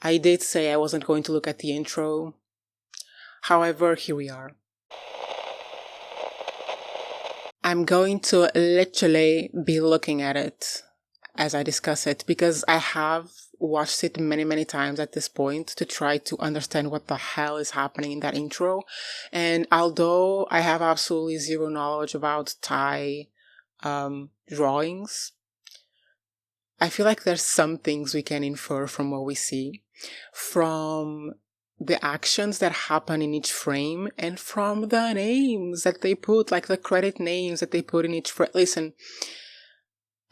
I did say I wasn't going to look at the intro. However, here we are. I'm going to literally be looking at it as I discuss it because I have watched it many, many times at this point to try to understand what the hell is happening in that intro. And although I have absolutely zero knowledge about Thai drawings, I feel like there's some things we can infer from what we see, from the actions that happen in each frame, and from the names that they put, like the credit names that they put in each frame. Listen,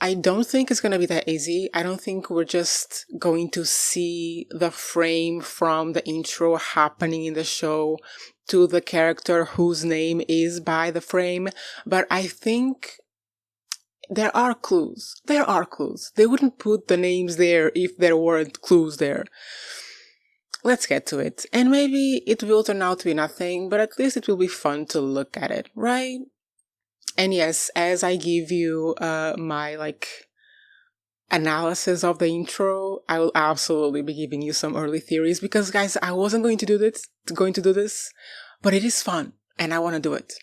I don't think it's going to be that easy. I don't think we're just going to see the frame from the intro happening in the show to the character whose name is by the frame. But I think there are clues. There are clues. They wouldn't put the names there if there weren't clues there. Let's get to it. And maybe it will turn out to be nothing, but at least it will be fun to look at it, right? And yes, as I give you my analysis of the intro, I will absolutely be giving you some early theories because guys, I wasn't going to do this, but it is fun and I want to do it.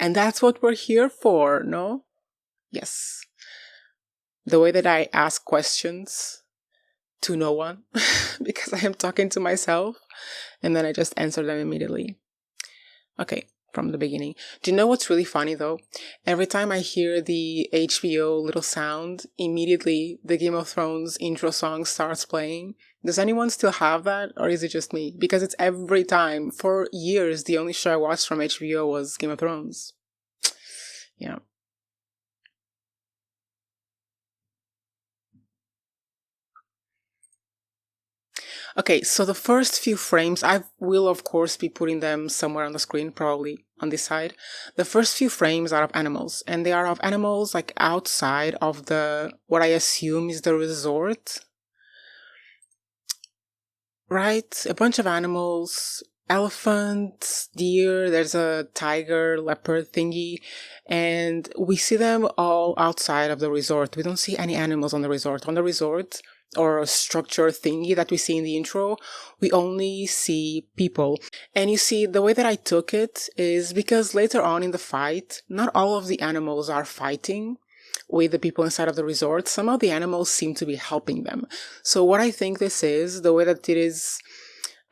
And that's what we're here for, no? Yes. The way that I ask questions to no one because I am talking to myself and then I just answer them immediately. Okay. From the beginning. Do you know what's really funny though? Every time I hear the HBO little sound, immediately the Game of Thrones intro song starts playing. Does anyone still have that, or is it just me? Because it's every time. For years, the only show I watched from HBO was Game of Thrones. Yeah. Okay, so the first few frames, I will of course be putting them somewhere on the screen, probably on this side. The first few frames are of animals, and they are of animals like outside of what I assume is the resort. Right? A bunch of animals, elephants, deer, there's a tiger, leopard thingy, and we see them all outside of the resort. We don't see any animals on the resort. On the resort, or a structure thingy that we see in the intro, we only see people. And you see, the way that I took it is because later on in the fight, not all of the animals are fighting with the people inside of the resort. Some of the animals seem to be helping them. So what I think this is, the way that it is,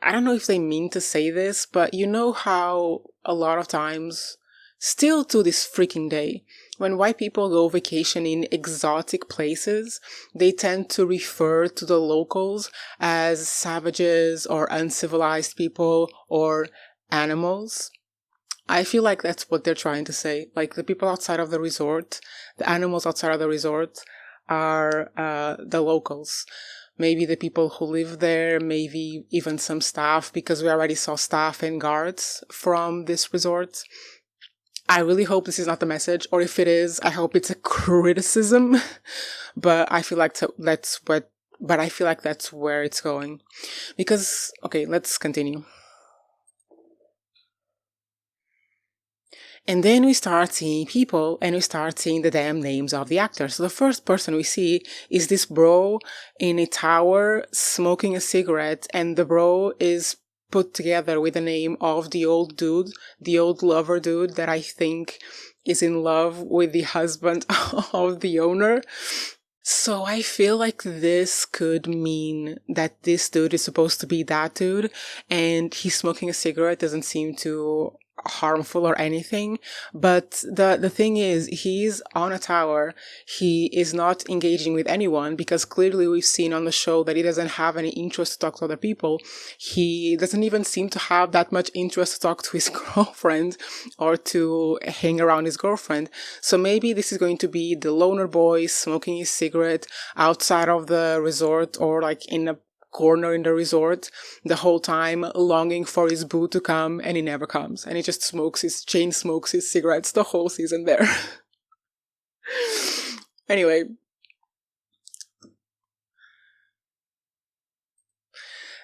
I don't know if they mean to say this, but you know how a lot of times, still to this freaking day, when white people go vacation in exotic places, they tend to refer to the locals as savages or uncivilized people or animals. I feel like that's what they're trying to say. Like the people outside of the resort, the animals outside of the resort are the locals. Maybe the people who live there, maybe even some staff, because we already saw staff and guards from this resort. I really hope this is not the message, or if it is, I hope it's a criticism. But I feel like that's where it's going. Because, okay, let's continue. And then we start seeing people and we start seeing the damn names of the actors. So the first person we see is this bro in a tower smoking a cigarette, and the bro is put together with the name of the old dude, the old lover dude that I think is in love with the husband of the owner. So I feel like this could mean that this dude is supposed to be that dude, and he's smoking a cigarette doesn't seem too harmful or anything. But the thing is, he's on a tower. He is not engaging with anyone because clearly we've seen on the show that he doesn't have any interest to talk to other people. He doesn't even seem to have that much interest to talk to his girlfriend or to hang around his girlfriend. So maybe this is going to be the loner boy smoking his cigarette outside of the resort, or like in a corner in the resort the whole time, longing for his boo to come, and he never comes, and he just chain smokes his cigarettes the whole season there. Anyway,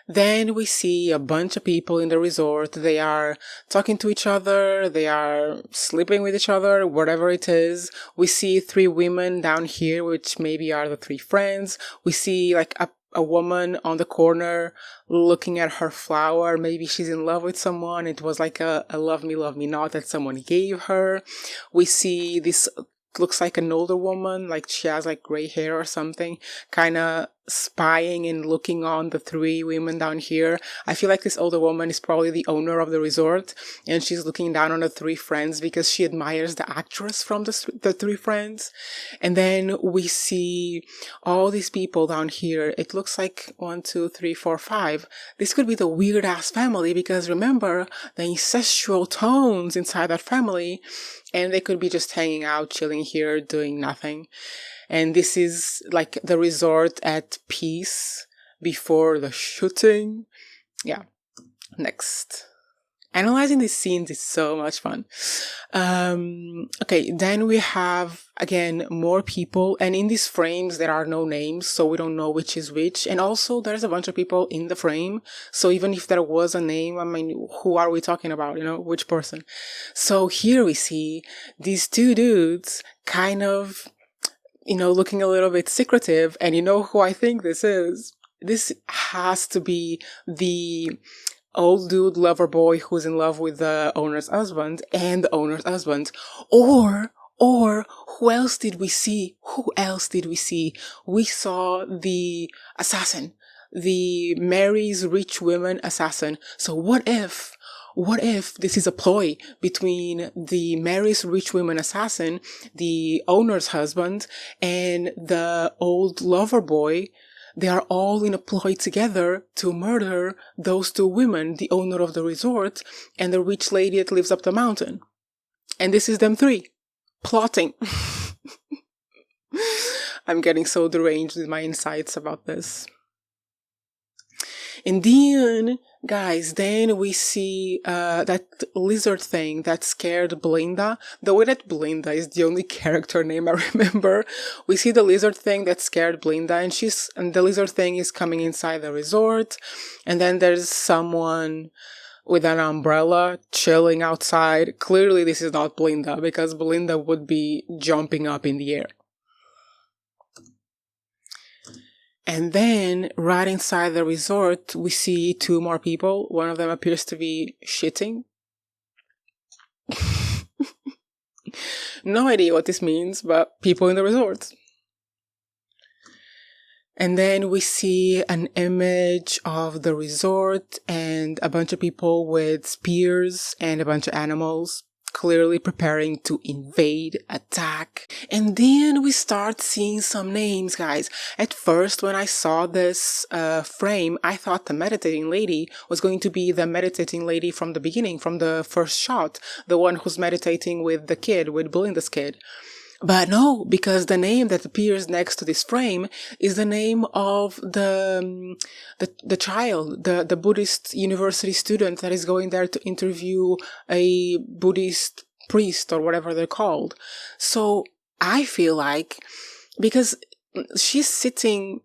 then we see a bunch of people in the resort. They are talking to each other, they are sleeping with each other, whatever it is. We see 3 women down here, which maybe are the 3 friends. We see like a woman on the corner looking at her flower. Maybe she's in love with someone. It was like a love me note that someone gave her. We see this looks like an older woman, like she has like gray hair or something, kind of spying and looking on the three women down here. I feel like this older woman is probably the owner of the resort, and she's looking down on the three friends because she admires the actress from the three friends. And then we see all these people down here. It looks like 1, 2, 3, 4, 5. This could be the weird ass family, because remember the incestual tones inside that family, and they could be just hanging out, chilling here, doing nothing. And this is like the resort at peace before the shooting. Yeah. Next. Analyzing these scenes is so much fun. Okay, then we have, again, more people. And in these frames, there are no names, so we don't know which is which. And also, there's a bunch of people in the frame. So even if there was a name, I mean, who are we talking about? You know, which person? So here we see these two dudes kind of, you know, looking a little bit secretive. And you know who I think this is? This has to be the old dude lover boy who's in love with the owner's husband and the owner's husband. Or who else did we see? We saw the assassin, the Mary's rich women assassin. So what if this is a ploy between the Mary's rich women assassin, the owner's husband, and the old lover boy? They are all in a ploy together to murder those two women, the owner of the resort and the rich lady that lives up the mountain. And this is them three plotting. I'm getting so deranged with my insights about this. And then, guys, then we see that lizard thing that scared Belinda. The way that Belinda is the only character name I remember. We see the lizard thing that scared Belinda, and the lizard thing is coming inside the resort. And then there's someone with an umbrella chilling outside. Clearly this is not Belinda, because Belinda would be jumping up in the air. And then, right inside the resort, we see two more people. One of them appears to be shitting. No idea what this means, but people in the resort. And then we see an image of the resort and a bunch of people with spears and a bunch of animals, clearly preparing to invade, attack. And then we start seeing some names, guys. At first, when I saw this frame, I thought the meditating lady was going to be the meditating lady from the beginning, from the first shot, the one who's meditating with the kid, with Belinda's kid. But no, because the name that appears next to this frame is the name of the child, the Buddhist university student that is going there to interview a Buddhist priest or whatever they're called. So I feel like, because she's sitting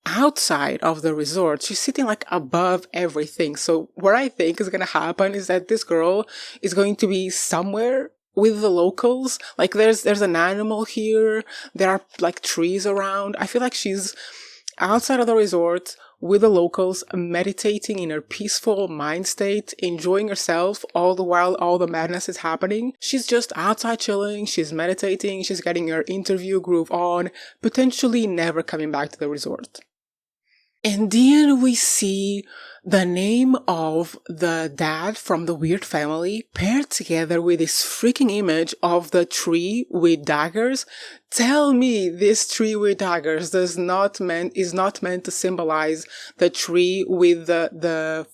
outside of the resort, she's sitting like above everything. So what I think is going to happen is that this girl is going to be somewhere with the locals. Like there's an animal here, there are like trees around. I feel like she's outside of the resort with the locals, meditating in her peaceful mind state, enjoying herself all the while all the madness is happening. She's just outside chilling, she's meditating, she's getting her interview groove on, potentially never coming back to the resort. And then we see the name of the dad from the weird family paired together with this freaking image of the tree with daggers. Tell me this tree with daggers is not meant to symbolize the tree with the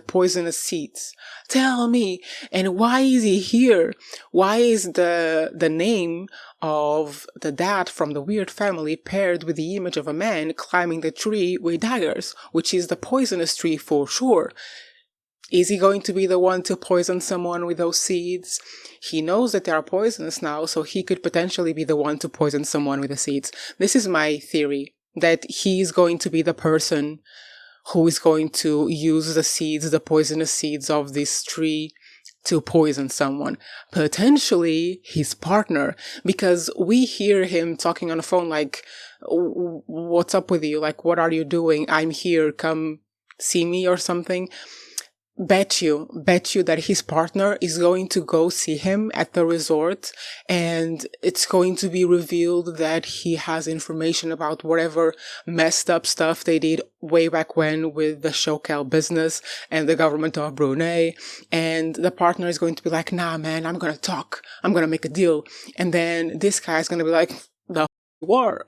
poisonous seeds. Tell me. And why is he here? Why is the name of the dad from the weird family paired with the image of a man climbing the tree with daggers, which is the poisonous tree for sure? Is he going to be the one to poison someone with those seeds? He knows that they are poisonous now, so he could potentially be the one to poison someone with the seeds. This is my theory, that he's going to be the person who is going to use the seeds, the poisonous seeds of this tree, to poison someone. Potentially his partner, because we hear him talking on the phone like, What's up with you? Like, what are you doing? I'm here. Come see me or something. Bet you that his partner is going to go see him at the resort, and it's going to be revealed that he has information about whatever messed up stuff they did way back when with the Shokel business and the government of Brunei. And the partner is going to be like, nah, man, I'm going to talk. I'm going to make a deal. And then this guy is going to be like, the war.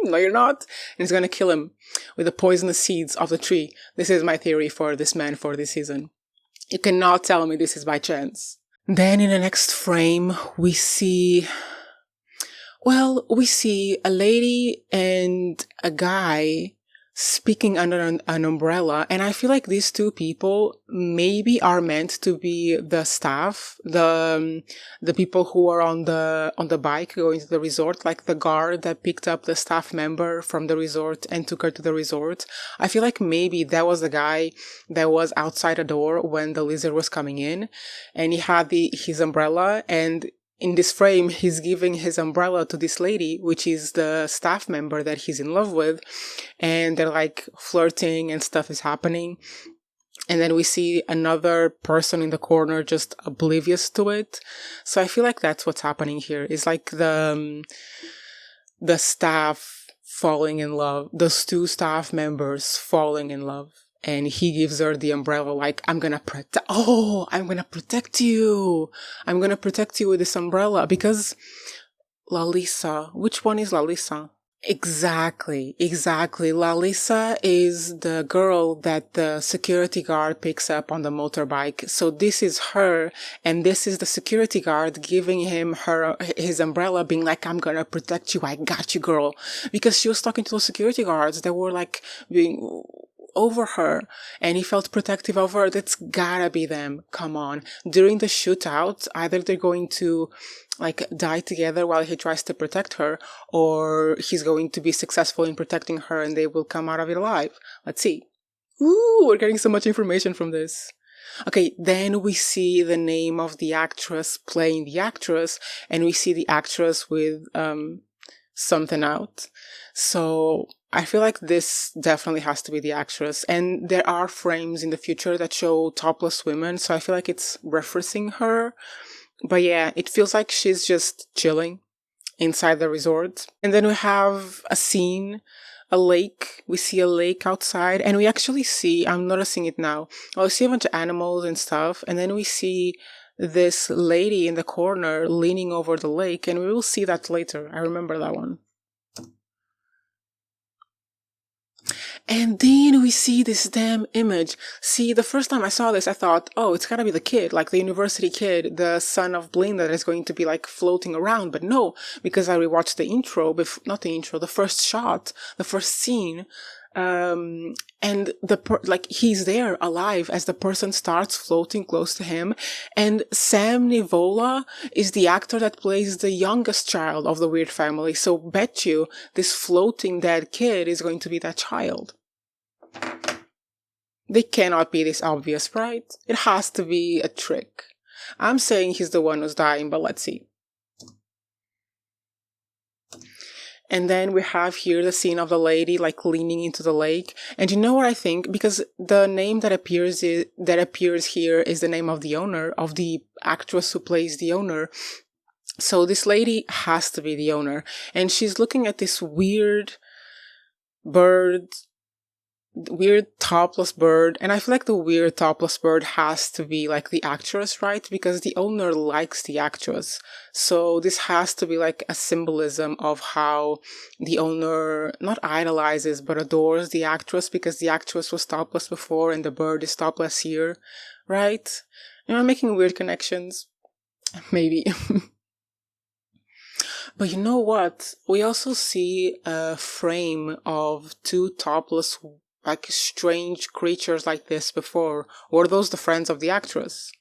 No, you're not. And he's going to kill him with the poisonous seeds of the tree. This is my theory for this man for this season. You cannot tell me this is by chance. Then in the next frame, we see a lady and a guy speaking under an umbrella, and I feel like these two people maybe are meant to be the staff, the people who are on the bike going to the resort, like the guard that picked up the staff member from the resort and took her to the resort. I feel like maybe that was the guy that was outside the door when the lizard was coming in, and he had his umbrella, and in this frame, he's giving his umbrella to this lady, which is the staff member that he's in love with. And they're like flirting and stuff is happening. And then we see another person in the corner just oblivious to it. So I feel like that's what's happening here. It's like the staff falling in love, those two staff members falling in love. And he gives her the umbrella like, I'm gonna protect you. I'm gonna protect you with this umbrella. Because Lalisa, which one is Lalisa? Exactly. Lalisa is the girl that the security guard picks up on the motorbike. So this is her, and this is the security guard giving him his umbrella, being like, I'm gonna protect you. I got you, girl. Because she was talking to those security guards that were like being over her, and he felt protective of her. That's gotta be them. Come on. During the shootout, either they're going to like die together while he tries to protect her, or he's going to be successful in protecting her and they will come out of it alive. Let's see. Ooh, we're getting so much information from this. Okay, then we see the name of the actress playing the actress, and we see the actress with something out. So I feel like this definitely has to be the actress. And there are frames in the future that show topless women, so I feel like it's referencing her. But yeah, it feels like she's just chilling inside the resort. And then we have a scene, a lake. We see a lake outside, and we actually see, I'm noticing it now, we see a bunch of animals and stuff, and then we see this lady in the corner leaning over the lake, and we will see that later. I remember that one. And then we see this damn image. See, the first time I saw this, I thought, oh, it's gotta be the kid, like the university kid, the son of Blinda that is going to be like floating around. But no, because I rewatched the intro, the first shot, the first scene, and he's there alive as the person starts floating close to him. And Sam Nivola is the actor that plays the youngest child of the Weird family. So bet you this floating dead kid is going to be that child. They cannot be this obvious, right? It has to be a trick. I'm saying he's the one who's dying, but let's see. And then we have here the scene of the lady like leaning into the lake. And you know what I think? Because the name that appears here is the name of the owner, of the actress who plays the owner. So this lady has to be the owner. And she's looking at this weird topless bird, and I feel like the weird topless bird has to be like the actress, right? Because the owner likes the actress. So this has to be like a symbolism of how the owner not idolizes but adores the actress, because the actress was topless before and the bird is topless here, right? Am I making weird connections? Maybe. But you know what? We also see a frame of two topless, like strange creatures like this before. Were those the friends of the actress?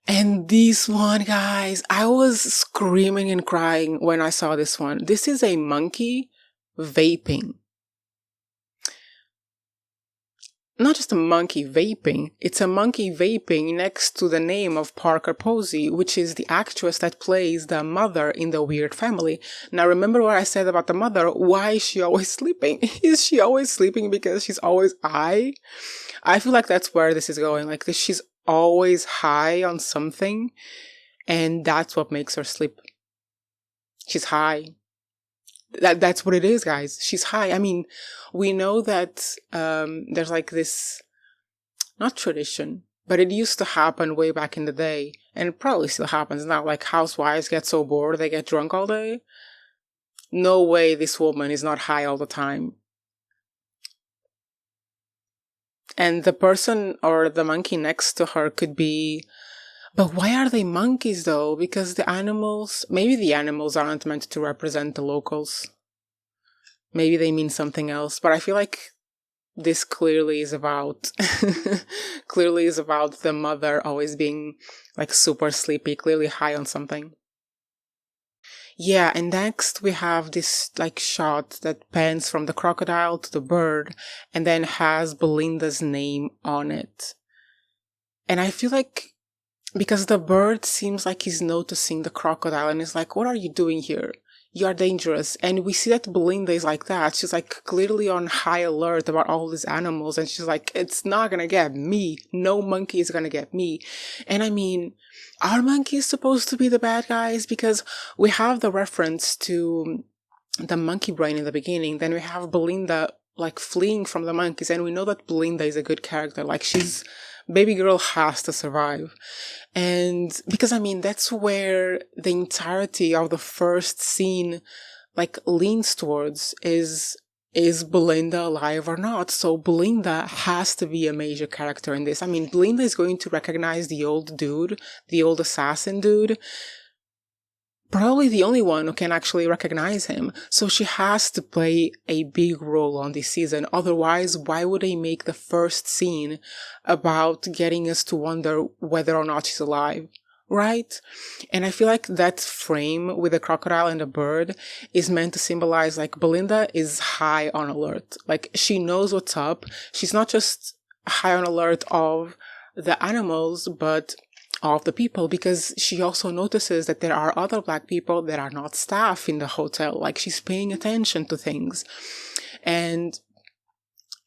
And this one, guys, I was screaming and crying when I saw this one. This is a monkey vaping. not just a monkey vaping, it's a monkey vaping next to the name of Parker Posey, which is the actress that plays the mother in The Weird Family. Now, remember what I said about the mother? Why is she always sleeping? Is she always sleeping because she's always high? I feel like that's where this is going. Like, she's always high on something, and that's what makes her sleep. She's high. That's what it is, guys. She's high. I mean, we know that there's like this, not tradition, but it used to happen way back in the day, and it probably still happens now. Like, housewives get so bored, they get drunk all day. No way this woman is not high all the time. And the person or the monkey next to her could be... But why are they monkeys, though? Because the animals... Maybe the animals aren't meant to represent the locals. Maybe they mean something else. But I feel like this clearly is about... clearly is about the mother always being, like, super sleepy, clearly high on something. Yeah, and next we have this, like, shot that pans from the crocodile to the bird and then has Belinda's name on it. And I feel like... Because the bird seems like he's noticing the crocodile and is like, what are you doing here? You are dangerous. And we see that Belinda is like that. She's like clearly on high alert about all these animals. And she's like, it's not gonna get me. No monkey is gonna get me. And I mean, are monkeys supposed to be the bad guys? Because we have the reference to the monkey brain in the beginning. Then we have Belinda like fleeing from the monkeys. And we know that Belinda is a good character. Like she's... Baby girl has to survive. And because, I mean, that's where the entirety of the first scene, like, leans towards is Belinda alive or not? So Belinda has to be a major character in this. I mean, Belinda is going to recognize the old dude, the old assassin dude. Probably the only one who can actually recognize him. So she has to play a big role on this season. Otherwise, why would they make the first scene about getting us to wonder whether or not she's alive? Right? And I feel like that frame with the crocodile and the bird is meant to symbolize, like, Belinda is high on alert. Like, she knows what's up. She's not just high on alert of the animals, but of the people, because she also notices that there are other Black people that are not staff in the hotel. Like, she's paying attention to things. And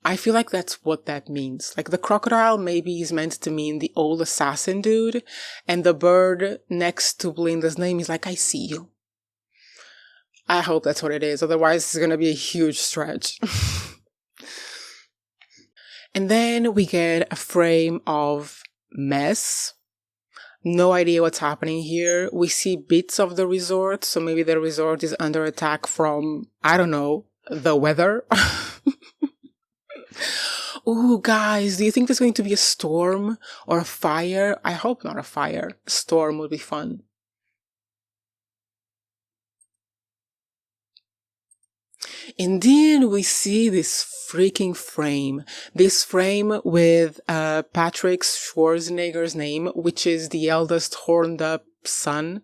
I feel like that's what that means. Like, the crocodile maybe is meant to mean the old assassin dude, and the bird next to Belinda's name is like, I see you. I hope that's what it is. Otherwise, it's going to be a huge stretch. And then we get a frame of mess. No idea what's happening here. We see bits of the resort, so maybe the resort is under attack from, I don't know, the weather. Ooh, guys, do you think there's going to be a storm or a fire? I hope not a fire. A storm would be fun. And then we see this freaking frame. This frame with Patrick Schwarzenegger's name, which is the eldest horned up son.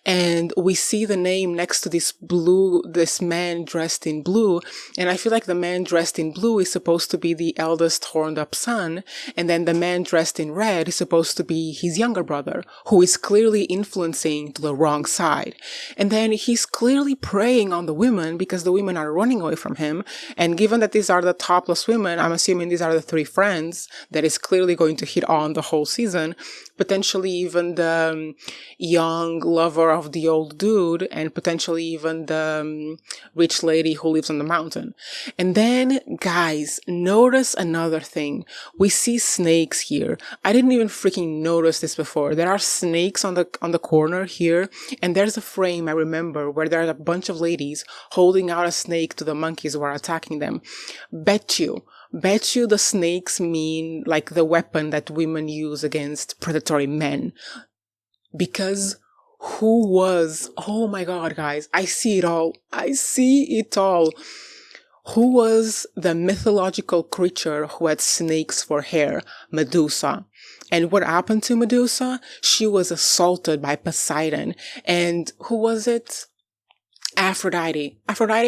And we see the name next to this man dressed in blue. And I feel like the man dressed in blue is supposed to be the eldest horned up son. And then the man dressed in red is supposed to be his younger brother, who is clearly influencing to the wrong side. And then he's clearly preying on the women because the women are running away from him. And given that these are the topless women, I'm assuming these are the three friends that is clearly going to hit on the whole season. Potentially even the young lover of the old dude, and potentially even the rich lady who lives on the mountain. And then, guys, notice another thing. We see snakes here. I didn't even freaking notice this before. There are snakes on the corner here, and there's a frame I remember where there are a bunch of ladies holding out a snake to the monkeys who are attacking them. Bet you the snakes mean like the weapon that women use against predatory men. Because oh my god, guys, I see it all. Who was the mythological creature who had snakes for hair? Medusa. And what happened to Medusa? She was assaulted by Poseidon. And who was it? Aphrodite,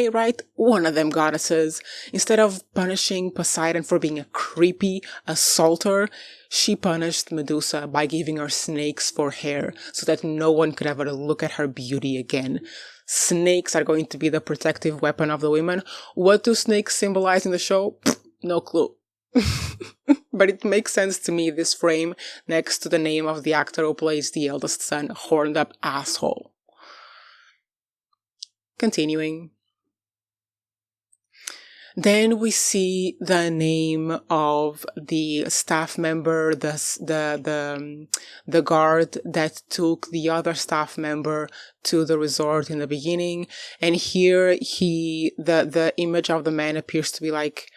right? One of them goddesses. Instead of punishing Poseidon for being a creepy assaulter, she punished Medusa by giving her snakes for hair so that no one could ever look at her beauty again. Snakes are going to be the protective weapon of the women. What do snakes symbolize in the show? No clue. But it makes sense to me, this frame next to the name of the actor who plays the eldest son, horned up asshole. Continuing. Then we see the name of the staff member, the guard that took the other staff member to the resort in the beginning. And here the image of the man appears to be like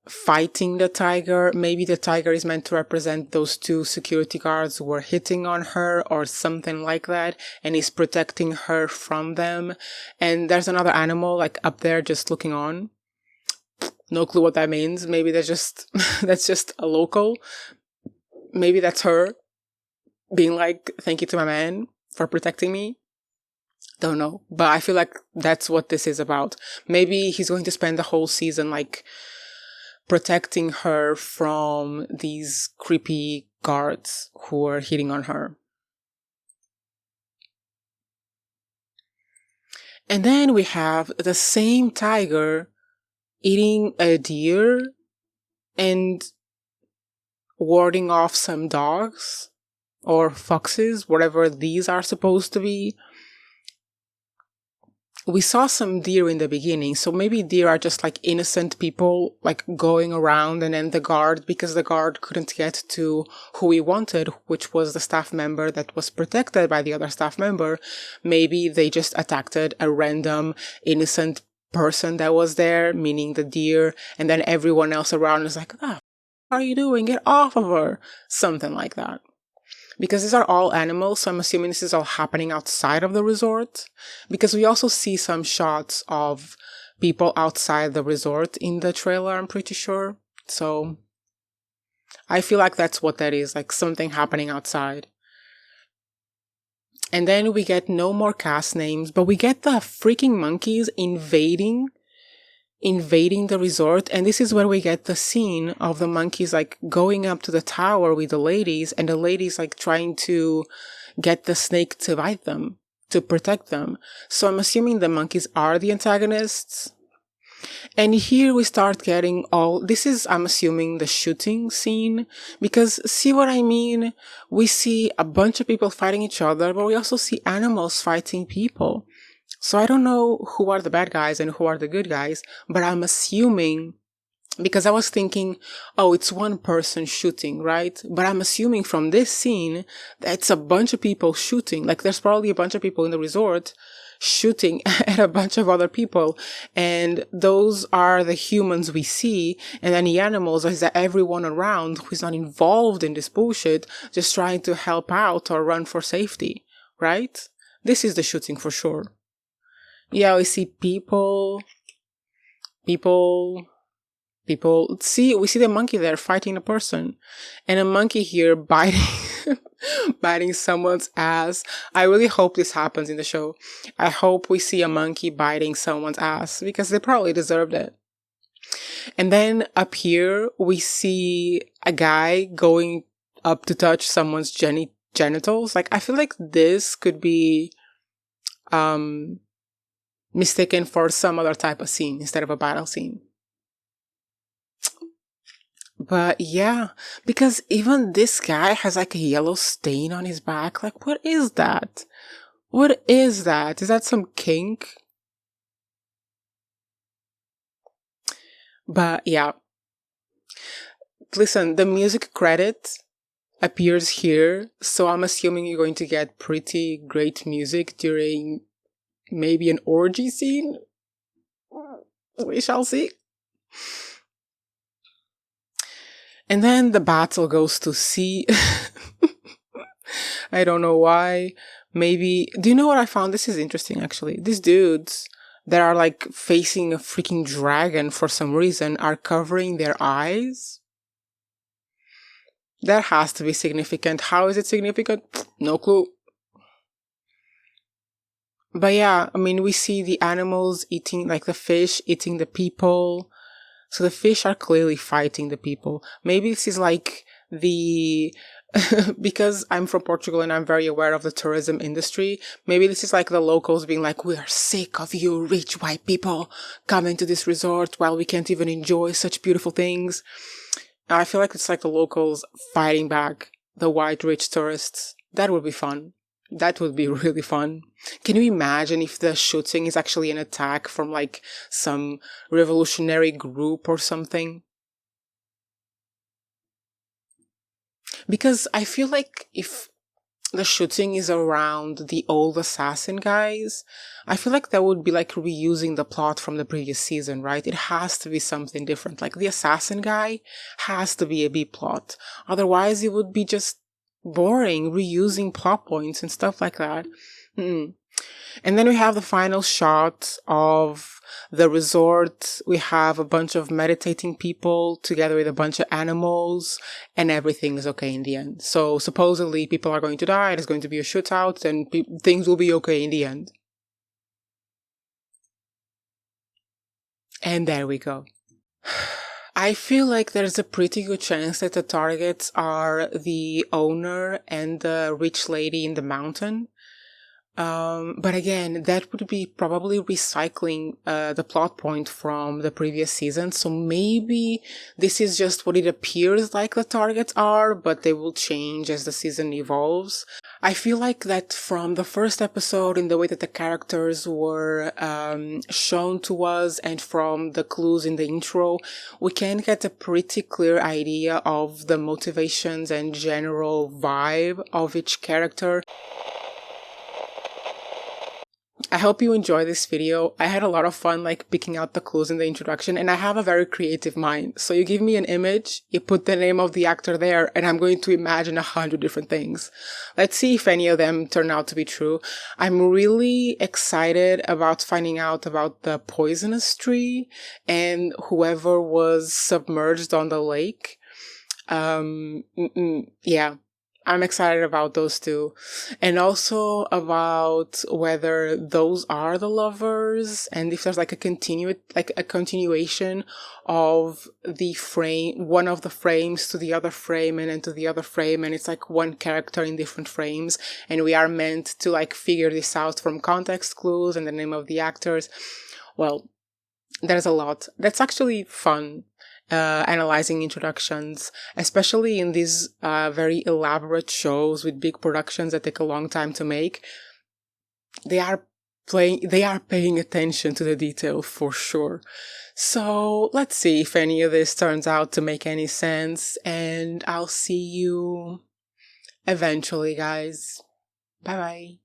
fighting the tiger. Maybe the tiger is meant to represent those two security guards who were hitting on her or something like that, and he's protecting her from them. And there's another animal like up there just looking on. No clue what that means. Maybe that's just that's just a local. Maybe that's her being like, thank you to my man for protecting me. Don't know. But I feel like that's what this is about. Maybe he's going to spend the whole season like protecting her from these creepy guards who are hitting on her. And then we have the same tiger eating a deer and warding off some dogs or foxes, whatever these are supposed to be. We saw some deer in the beginning, so maybe deer are just like innocent people like going around, and then the guard, because the guard couldn't get to who he wanted, which was the staff member that was protected by the other staff member, maybe they just attacked a random innocent person that was there, meaning the deer, and then everyone else around is like, what are you doing? Get off of her. Something like that. Because these are all animals, so I'm assuming this is all happening outside of the resort. Because we also see some shots of people outside the resort in the trailer, I'm pretty sure. So I feel like that's what that is, like something happening outside. And then we get no more cast names, but we get the freaking monkeys invading the resort. And this is where we get the scene of the monkeys like going up to the tower with the ladies, and the ladies like trying to get the snake to bite them, to protect them. So I'm assuming the monkeys are the antagonists. And here we start getting this is, I'm assuming, the shooting scene, because see what I mean? We see a bunch of people fighting each other, but we also see animals fighting people. So I don't know who are the bad guys and who are the good guys, but I'm assuming, because I was thinking, oh, it's one person shooting, right? But I'm assuming from this scene that it's a bunch of people shooting. Like there's probably a bunch of people in the resort shooting at a bunch of other people. And those are the humans we see. And then the animals is that everyone around who's not involved in this bullshit, just trying to help out or run for safety, right? This is the shooting for sure. Yeah, we see people. See, we see the monkey there fighting a person, and a monkey here biting, biting someone's ass. I really hope this happens in the show. I hope we see a monkey biting someone's ass, because they probably deserved it. And then up here, we see a guy going up to touch someone's genitals. Like, I feel like this could be, mistaken for some other type of scene instead of a battle scene. But yeah, because even this guy has like a yellow stain on his back. Like, what is that? What is that? Is that some kink? But yeah. Listen, the music credit appears here, so I'm assuming you're going to get pretty great music during maybe an orgy scene? We shall see. And then the battle goes to sea. I don't know why. Maybe, do you know what I found? This is interesting, actually. These dudes that are like facing a freaking dragon for some reason are covering their eyes. That has to be significant. How is it significant? No clue. But yeah, I mean, we see the animals eating, like the fish eating the people. So the fish are clearly fighting the people. Maybe this is like the because I'm from Portugal and I'm very aware of the tourism industry. Maybe this is like the locals being like, "We are sick of you rich white people coming to this resort while we can't even enjoy such beautiful things." I feel like it's like the locals fighting back the white rich tourists. That would be fun. That would be really fun. Can you imagine if the shooting is actually an attack from like some revolutionary group or something? Because I feel like if the shooting is around the old assassin guys, I feel like that would be like reusing the plot from the previous season, right? It has to be something different. Like the assassin guy has to be a B plot. Otherwise, it would be just boring, reusing plot points and stuff like that. Mm. And then we have the final shot of the resort. We have a bunch of meditating people together with a bunch of animals, and everything is okay in the end. So supposedly people are going to die, there's going to be a shootout, and things will be okay in the end. And there we go. I feel like there's a pretty good chance that the targets are the owner and the rich lady in the mountain. But again, that would be probably recycling the plot point from the previous season. So maybe this is just what it appears like the targets are, but they will change as the season evolves. I feel like that from the first episode, in the way that the characters were shown to us, and from the clues in the intro, we can get a pretty clear idea of the motivations and general vibe of each character. I hope you enjoy this video. I had a lot of fun like picking out the clues in the introduction, and I have a very creative mind. So you give me an image, you put the name of the actor there, and I'm going to imagine 100 different things. Let's see if any of them turn out to be true. I'm really excited about finding out about the poisonous tree and whoever was submerged on the lake. Yeah. I'm excited about those two. And also about whether those are the lovers and if there's like a continuation of the frame, one of the frames to the other frame and then to the other frame, and it's like one character in different frames, and we are meant to like figure this out from context clues and the name of the actors. Well, there's a lot. That's actually fun. Analyzing introductions, especially in these very elaborate shows with big productions that take a long time to make. They are paying attention to the detail for sure. So let's see if any of this turns out to make any sense, and I'll see you eventually, guys. Bye bye.